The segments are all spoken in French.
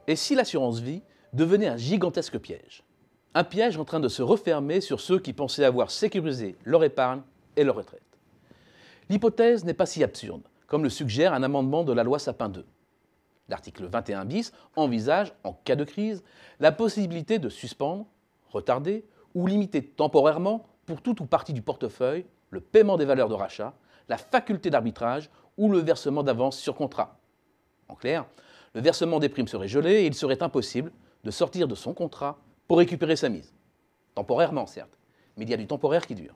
Et si l'assurance vie devenait un gigantesque piège? Un piège en train de se refermer sur ceux qui pensaient avoir sécurisé leur épargne et leur retraite. L'hypothèse n'est pas si absurde, comme le suggère un amendement de la loi Sapin II. L'article 21 bis envisage, en cas de crise, la possibilité de suspendre, retarder ou limiter temporairement, pour tout ou partie du portefeuille, le paiement des valeurs de rachat, la faculté d'arbitrage ou le versement d'avances sur contrat. En clair, le versement des primes serait gelé et il serait impossible de sortir de son contrat pour récupérer sa mise. Temporairement, certes, mais il y a du temporaire qui dure.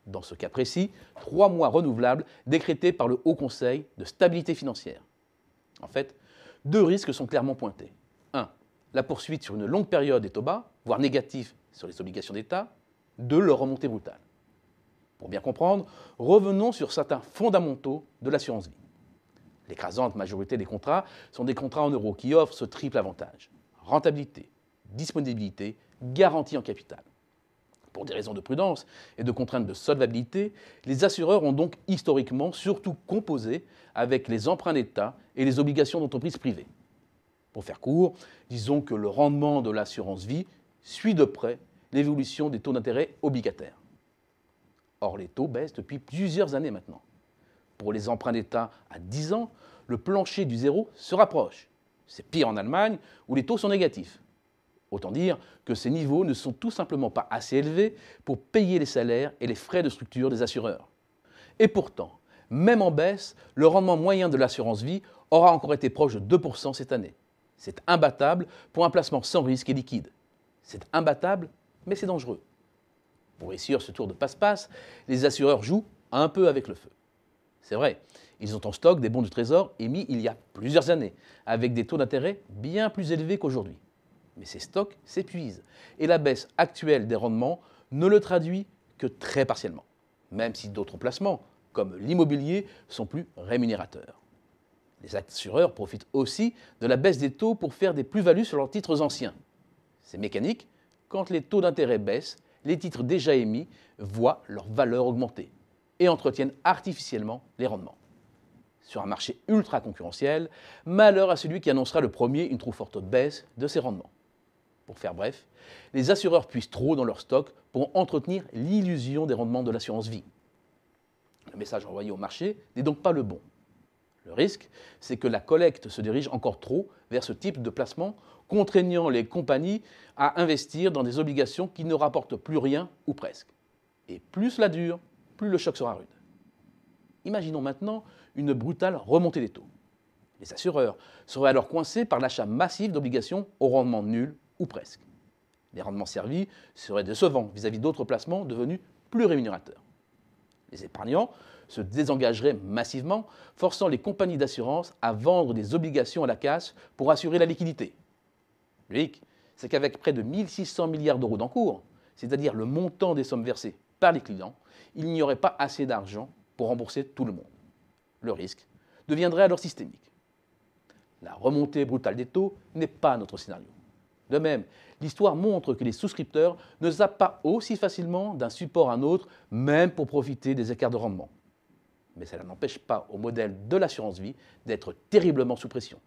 Dans ce cas précis, 3 mois renouvelables décrétés par le Haut Conseil de stabilité financière. En fait, 2 risques sont clairement pointés. 1. La poursuite sur une longue période des taux bas, voire négatifs sur les obligations d'État. 2. Leur remontée brutale. Pour bien comprendre, revenons sur certains fondamentaux de l'assurance vie. L'écrasante majorité des contrats sont des contrats en euros qui offrent ce triple avantage: rentabilité, disponibilité, garantie en capital. Pour des raisons de prudence et de contraintes de solvabilité, les assureurs ont donc historiquement surtout composé avec les emprunts d'État et les obligations d'entreprises privées. Pour faire court, disons que le rendement de l'assurance vie suit de près l'évolution des taux d'intérêt obligataires. Or, les taux baissent depuis plusieurs années maintenant. Pour les emprunts d'État à 10 ans, le plancher du zéro se rapproche. C'est pire en Allemagne, où les taux sont négatifs. Autant dire que ces niveaux ne sont tout simplement pas assez élevés pour payer les salaires et les frais de structure des assureurs. Et pourtant, même en baisse, le rendement moyen de l'assurance vie aura encore été proche de 2% cette année. C'est imbattable pour un placement sans risque et liquide. C'est imbattable, mais c'est dangereux. Pour réussir ce tour de passe-passe, les assureurs jouent un peu avec le feu. C'est vrai, ils ont en stock des bons du trésor émis il y a plusieurs années, avec des taux d'intérêt bien plus élevés qu'aujourd'hui. Mais ces stocks s'épuisent et la baisse actuelle des rendements ne le traduit que très partiellement, même si d'autres placements, comme l'immobilier, sont plus rémunérateurs. Les assureurs profitent aussi de la baisse des taux pour faire des plus-values sur leurs titres anciens. C'est mécanique, quand les taux d'intérêt baissent, les titres déjà émis voient leur valeur augmenter et entretiennent artificiellement les rendements. Sur un marché ultra concurrentiel, malheur à celui qui annoncera le premier une trop forte baisse de ses rendements. Pour faire bref, les assureurs puissent trop dans leur stock pour entretenir l'illusion des rendements de l'assurance vie. Le message envoyé au marché n'est donc pas le bon. Le risque, c'est que la collecte se dirige encore trop vers ce type de placement, contraignant les compagnies à investir dans des obligations qui ne rapportent plus rien ou presque. Et plus cela dure, plus le choc sera rude. Imaginons maintenant une brutale remontée des taux. Les assureurs seraient alors coincés par l'achat massif d'obligations au rendement nul ou presque. Les rendements servis seraient décevants vis-à-vis d'autres placements devenus plus rémunérateurs. Les épargnants se désengageraient massivement, forçant les compagnies d'assurance à vendre des obligations à la casse pour assurer la liquidité. Le hic, c'est qu'avec près de 1600 milliards d'euros d'encours, c'est-à-dire le montant des sommes versées par les clients, il n'y aurait pas assez d'argent pour rembourser tout le monde. Le risque deviendrait alors systémique. La remontée brutale des taux n'est pas notre scénario. De même, l'histoire montre que les souscripteurs ne zappent pas aussi facilement d'un support à un autre, même pour profiter des écarts de rendement. Mais cela n'empêche pas au modèle de l'assurance vie d'être terriblement sous pression.